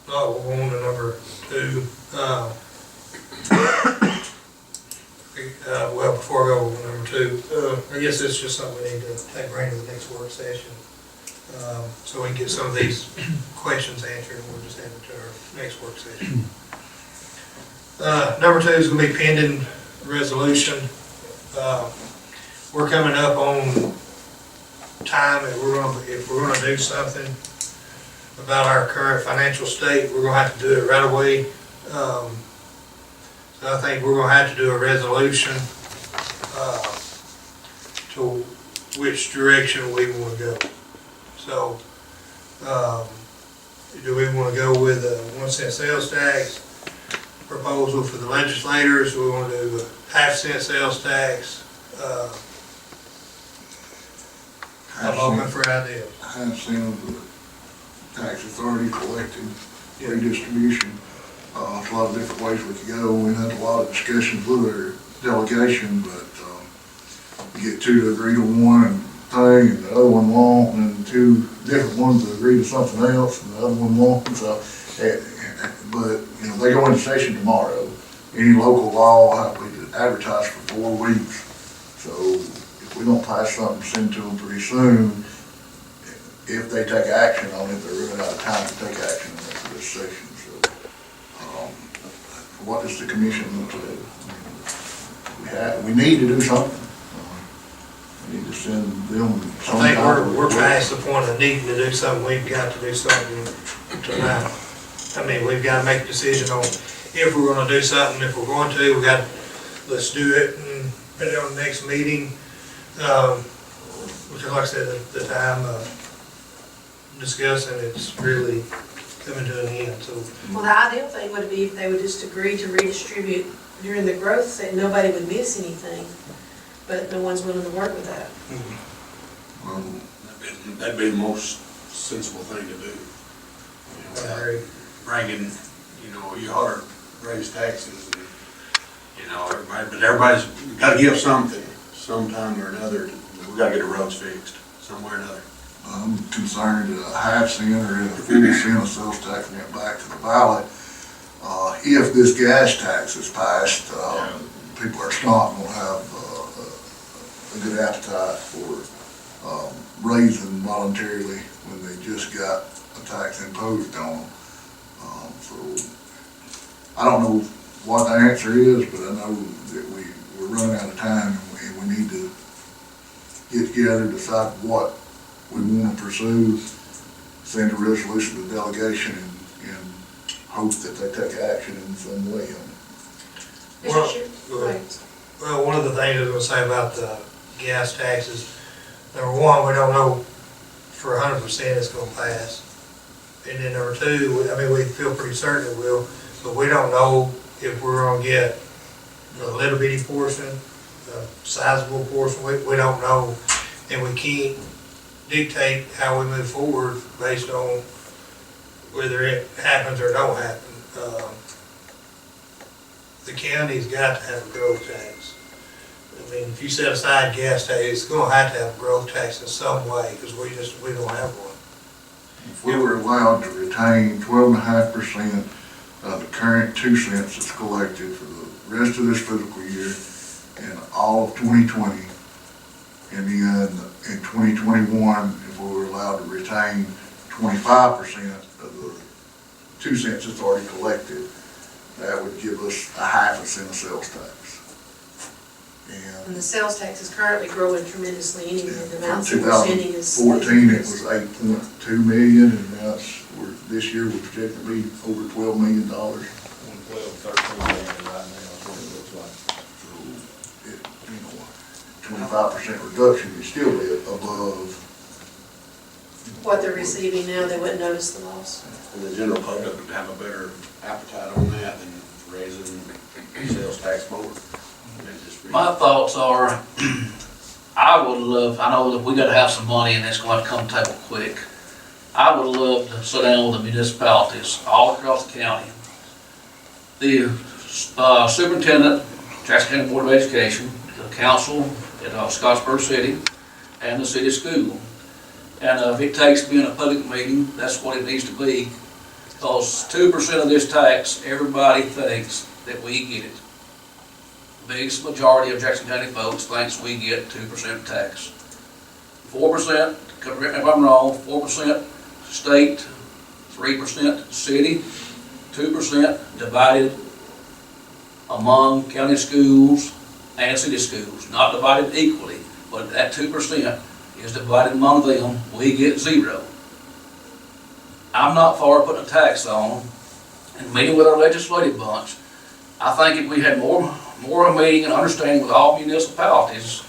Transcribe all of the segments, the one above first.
Oh, we're on to number 2. Well, before I go to number 2, I guess it's just something we need to bring to the next work session. So we can get some of these questions answered, and we'll just add it to our next work session. Number 2 is going to be pending resolution. We're coming up on time if we're going to do something about our current financial state. We're going to have to do it right away. So I think we're going to have to do a resolution to which direction we want to go. So, do we want to go with a 1-cent sales tax proposal for the legislators? We want to do a half-cent sales tax? I'm open for ideas. Half-cent of the tax authority collected redistribution. There's a lot of different ways we could go. We had a lot of discussions with our delegation, but you get two to agree to one thing and the other one won't, and two different ones that agree to something else and the other one won't. So, but you know, they go into session tomorrow. Any local law will have to advertise for 4 weeks. So if we don't pass something, send to them pretty soon, if they take action on it, they're running out of time to take action on it for this session. So what does the commission want to do? We need to do something. We need to send them some. I think we're past the point of needing to do something. We've got to do something tonight. I mean, we've got to make a decision on if we're going to do something. If we're going to, we got to, let's do it and put it on the next meeting. Which, like I said, the time discussing it's really coming to an end. So, well, the ideal thing would be if they would just agree to redistribute during the growth set, nobody would miss anything, but no one's willing to work with that. That'd be the most sensible thing to do. You know, bringing, you know, you ought to raise taxes, and, you know, everybody's got to give something, sometime or another. We got to get the roads fixed somewhere or another. I'm concerned that a half-cent or a 50-cent of sales tax went back to the ballot. If this gas tax is passed, people are not going to have a good appetite for raising voluntarily when they just got a tax imposed on them. So I don't know what the answer is, but I know that we're running out of time and we need to get together, decide what we want to pursue, send a resolution to the delegation, and hope that they take action in some way on it. Well, one of the things I was going to say about the gas taxes, number one, we don't know for 100% it's going to pass. And then number two, I mean, we feel pretty certain it will, but we don't know if we're going to get a little bitty portion, a sizable portion. We don't know, and we can't dictate how we move forward based on whether it happens or don't happen. The county's got to have a growth tax. I mean, if you set aside gas tax, it's going to have a growth tax in some way, because we don't have one. If we were allowed to retain 12.5% of the current 2 cents that's collected for the rest of this fiscal year and all of 2020, and then in 2021, if we were allowed to retain 25% of the 2 cents that's already collected, that would give us a half a cent of sales tax. And the sales tax is currently growing tremendously anyway. The From amounts that we're sending is 2014, it was 8.2 million, and now this year we're projected to be over $12 million. 12, 13 million right now is what it looks like. So, 25% reduction is still be above. what they're receiving now. They wouldn't notice the loss. And the general public would have a better appetite on that than raising sales tax more. My thoughts are, I would love, I know that we gotta have some money and it's gonna have to come table quick. I would love to sit down with the municipalities all across the county. The superintendent, Jackson County Board of Education, the council at Scottsboro City, and the city school. And if it takes being a public meeting, that's what it needs to be. Because 2% of this tax, everybody thinks that we get it. The biggest majority of Jackson County folks thinks we get 2% tax. 4%, correct me if I'm wrong, 4% state, 3% city, 2% divided among county schools and city schools. Not divided equally, but that 2% is divided among them, we get 0. I'm not for putting a tax on, and meeting with our legislative bunch, I think if we had more of a meeting and understanding with all municipalities,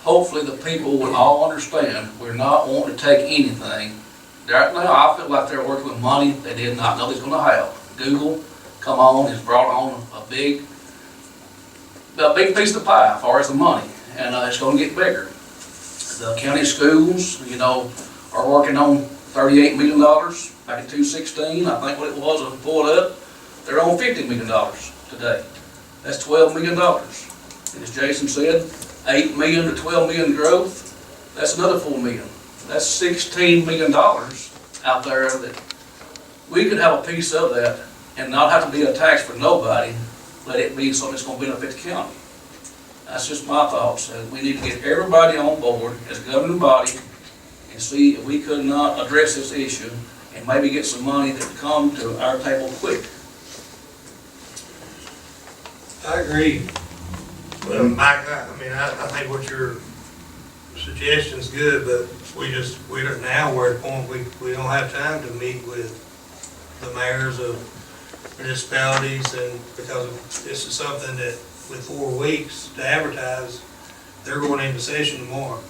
hopefully the people would all understand we're not wanting to take anything. Right now, I feel like they're working with money they did not know they was gonna have. Google, come on, has brought on a big piece of the pie as far as the money, and it's gonna get bigger. The county schools, you know, are working on $38 million back in 2016, I think what it was, I pulled up, they're on $50 million today. That's $12 million. And as Jason said, 8 million to 12 million growth, that's another 4 million. That's $16 million out there that we could have a piece of that and not have to be a tax for nobody, let it be something that's gonna benefit the county. That's just my thoughts. We need to get everybody on board as a governing body and see if we could not address this issue and maybe get some money that would come to our table quick. I agree. Well, Mike, I think what your suggestion's good, but we're now at a point, we don't have time to meet with the mayors of municipalities, and because this is something that with 4 weeks to advertise, they're going into session tomorrow.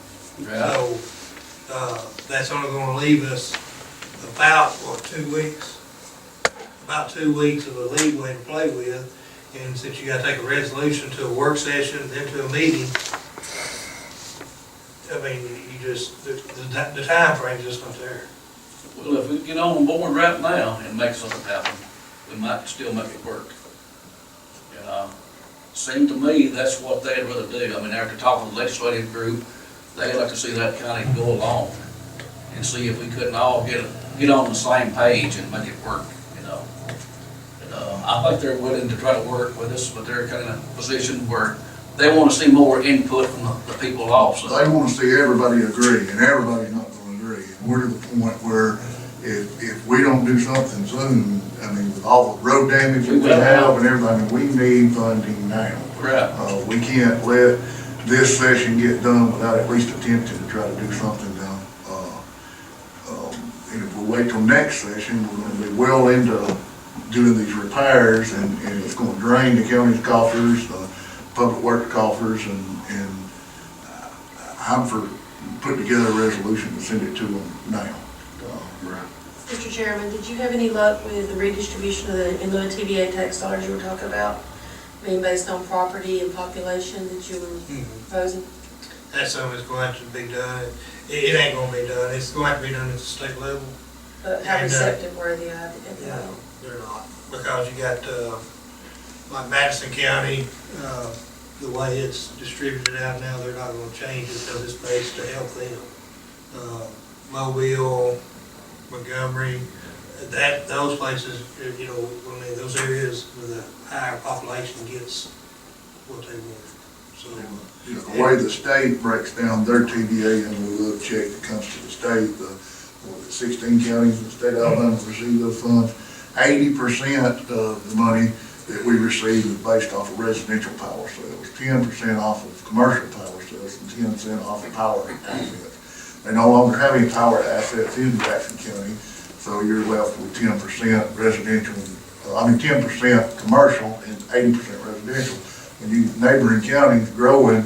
Yeah. So, that's only gonna leave us about, 2 weeks? About 2 weeks of a leeway to play with, and since you gotta take a resolution to a work session, then to a meeting, I mean, you just, the timeframe's just not there. Well, if we get on board right now and make something happen, we might still make it work. And, seemed to me that's what they'd rather do. I mean, after talking to the legislative group, they'd like to see that kind of go along and see if we couldn't all get on the same page and make it work, you know. And, I think they're willing to try to work with us, but they're kind of in a position where they want to see more input from the people also. They want to see everybody agree, and everybody's not going to agree. And we're to the point where if we don't do something soon, I mean, with all the road damage that we have and everybody, we need funding now. Right. We can't let this session get done without at least attempting to try to do something done. And if we wait till next session, we're going to be well into doing these repairs, and it's going to drain the county's coffers, public works coffers, and I'm for putting together a resolution to send it to them now. Mr. Chairman, did you have any luck with the redistribution of the, in lieu of TVA tax dollars you were talking about? Being based on property and population that you were proposing? That's something that's going to have to be done. It ain't gonna be done. It's going to have to be done at the state level. But how And, receptive were they of it? No, they're not, because you got, like Madison County, the way it's distributed out now, they're not gonna change it because it's based to help them. Mobile, Montgomery, those places, you know, I mean, those areas with a higher population gets what they want, so. The way the state breaks down their TVA and the little check that comes to the state, the 16 counties in the state of Alabama receive those funds. 80% of the money that we receive is based off of residential power sales, 10% off of commercial power sales, and 10% off of power assets. They no longer have any power assets in Jackson County, so you're left with 10% residential, 10% commercial and 80% residential. And you neighboring counties growing,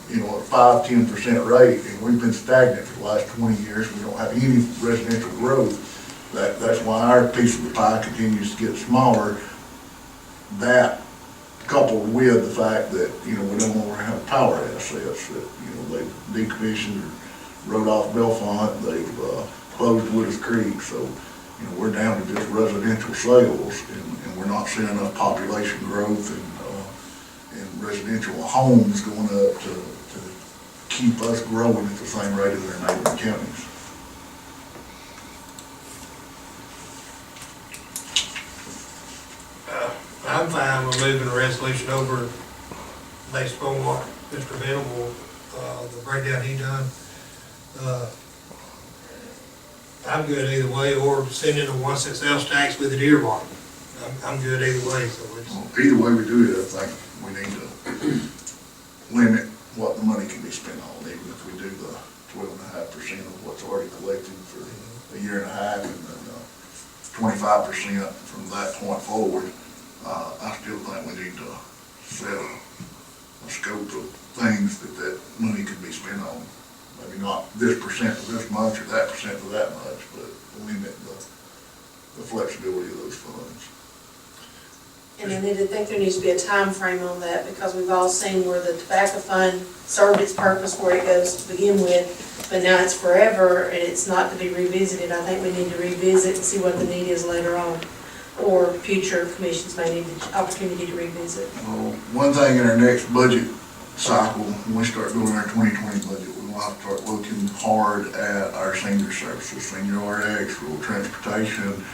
at 5–10% rate, and we've been stagnant for the last 20 years. We don't have any residential growth. That's why our piece of the pie continues to get smaller. That coupled with the fact that, we no longer have power assets, that, they've decommissioned or wrote off Bellefonte, they've closed Wooders Creek, so, we're down to just residential sales, and we're not seeing enough population growth and residential homes going up to keep us growing at the same rate as their neighboring counties. I'm fine with moving the resolution over based upon what Mr. Venable, the breakdown he done. I'm good either way, or sending a 1 cent sales tax with an earmark. I'm good either way, so it's. Well, either way we do it, I think we need to limit what the money can be spent on, even if we do the 12.5% of what's already collected for a year and a half, and then 25% from that point forward. I still think we need to set a scope of things that money could be spent on. Maybe not this percent for this much or that percent for that much, but limit the flexibility of those funds. And I think there needs to be a time frame on that, because we've all seen where the tobacco fund served its purpose where it goes to begin with, but now it's forever and it's not to be revisited. I think we need to revisit and see what the need is later on, or future commissions may need the opportunity to revisit. Well, one thing in our next budget cycle, when we start doing our 2020 budget, we want to start looking hard at our senior services, senior RX, rural transportation,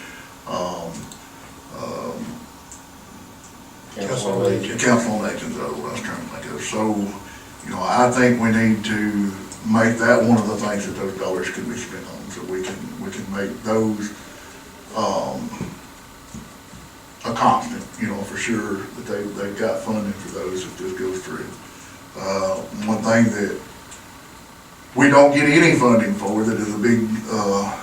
Council on Aging. Council on Aging's what I was trying to think of. So, I think we need to make that one of the things that those dollars can be spent on, so we can make those, a constant, for sure, that they've got funding for those if this goes through. One thing that we don't get any funding for, that is a big,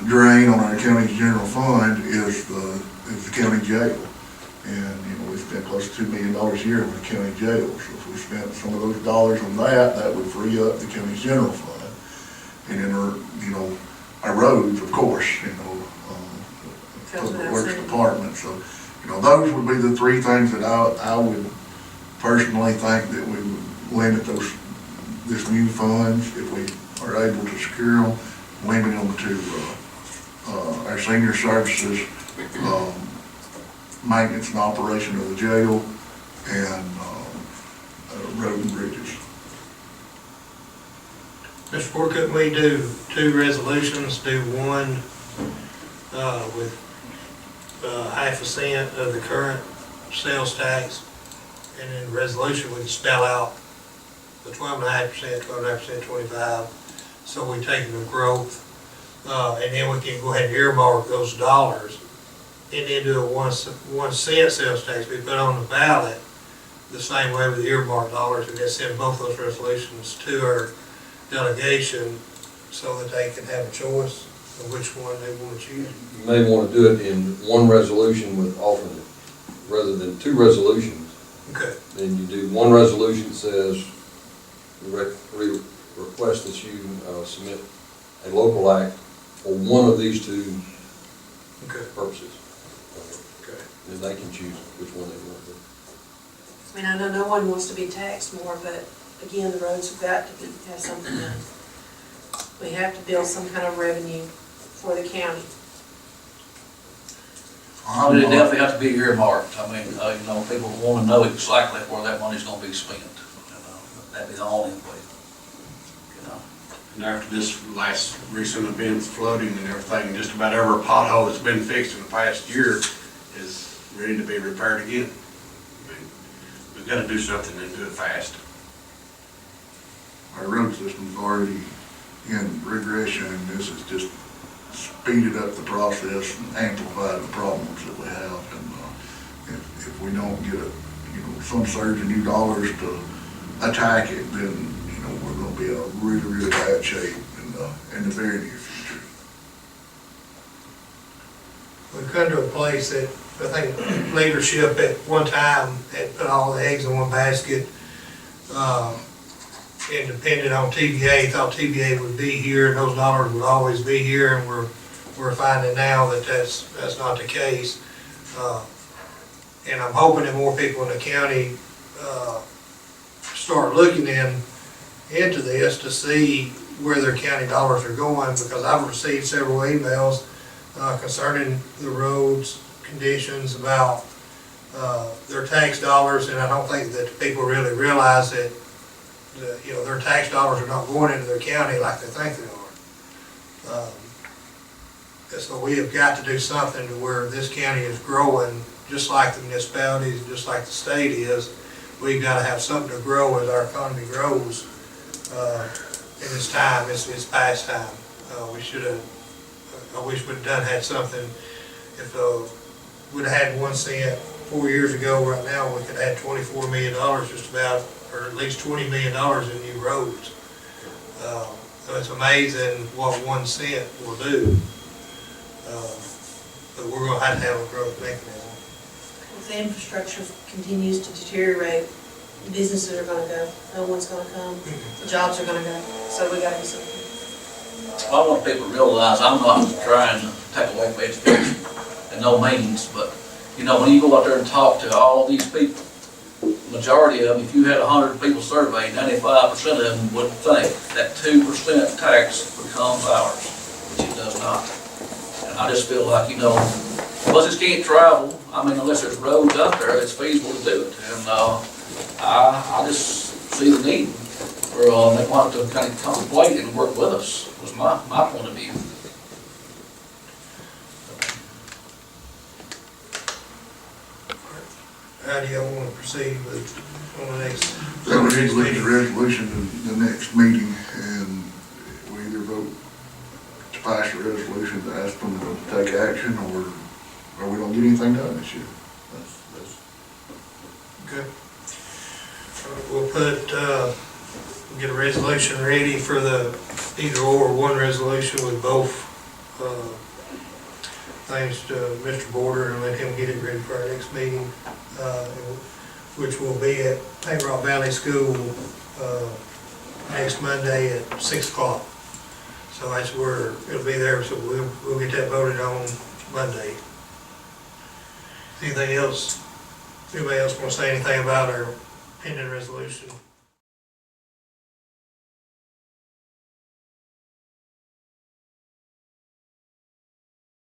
drain on our county's general fund, is the county jail. And, we spend close to $2 million a year on the county jail. So if we spent some of those dollars on that would free up the county's general fund. And then, our roads, of course, Public Works Department. So, those would be the three things that I would personally think that we would limit this new funds, if we are able to secure them, limit them to, our senior services, maintenance and operation of the jail, and road and bridges. Mr. Ford, couldn't we do two resolutions, do one with 0.5% of the current sales tax, and then the resolution would spell out the 12.5%, 12.5%, 25%, so we take the growth, and then we can go ahead and earmark those dollars, and then do a 1 cent sales tax we put on the ballot the same way with the earmark dollars, and then send both those resolutions to our delegation so that they can have a choice of which one they want to choose. You may want to do it in one resolution with alternate, rather than two resolutions. Okay. Then you do one resolution that says, request that you submit a local act for one of these two Okay. purposes. Okay. Then they can choose which one they want to do. I know no one wants to be taxed more, but again, the roads have got to have something done. We have to build some kind of revenue for the county. But it definitely have to be earmarked. People want to know exactly where that money's gonna be spent. That'd be the only way, And after this last recent events, flooding and everything, just about every pothole that's been fixed in the past year is ready to be repaired again. We've got to do something and do it fast. Our road system's already in regression, and this has just speeded up the process and amplified the problems that we have. And if we don't get some surge of new dollars to attack it, then we're going to be in a really, really bad shape in the very near future. We've come to a place that I think leadership at one time had put all the eggs in one basket, and depended on TVA, thought TVA would be here and those dollars would always be here, and we're finding now that that's not the case. And I'm hoping that more people in the county start looking into this to see where their county dollars are going, because I've received several emails concerning the roads conditions about their tax dollars, and I don't think that people really realize that their tax dollars are not going into their county like they think they are. So we have got to do something to where this county is growing just like the municipalities, just like the state is, we've gotta have something to grow as our economy grows. And it's time, it's past time. We should've, I wish we'd had something, if, we'd have had 1 cent 4 years ago, right now, we could have had $24 million just about, or at least $20 million in new roads. So it's amazing what 1 cent will do. But we're gonna have to have a growth mechanism. If the infrastructure continues to deteriorate, businesses are gonna go, no one's gonna come, the jobs are gonna go, so we gotta do something. I want people to realize I'm not trying to take away from education and no means, but, you know, when you go out there and talk to all these people, majority of them, if you had 100 people surveyed, 95% of them would think that 2% tax becomes ours, which it does not. And I just feel like, you know, buses can't travel, I mean, unless there's roads out there, it's feasible to do it. And I just see the need for, they want to kind of contemplate and work with us, was my point of view. How do y'all wanna proceed with, on the next? So we need to look at the resolution in the next meeting, and we either vote to pass the resolution to ask them to take action, or we don't get anything done this year. That's Good. We'll put, we'll get a resolution ready for the either or, one resolution with both, things to Mr. Border and let him get it ready for our next meeting, which will be at Paint Rock Valley School, next Monday at 6 o'clock. So that's where it'll be there, so we'll get that voted on Monday. Anything else? Anybody else want to say anything about our pending resolution?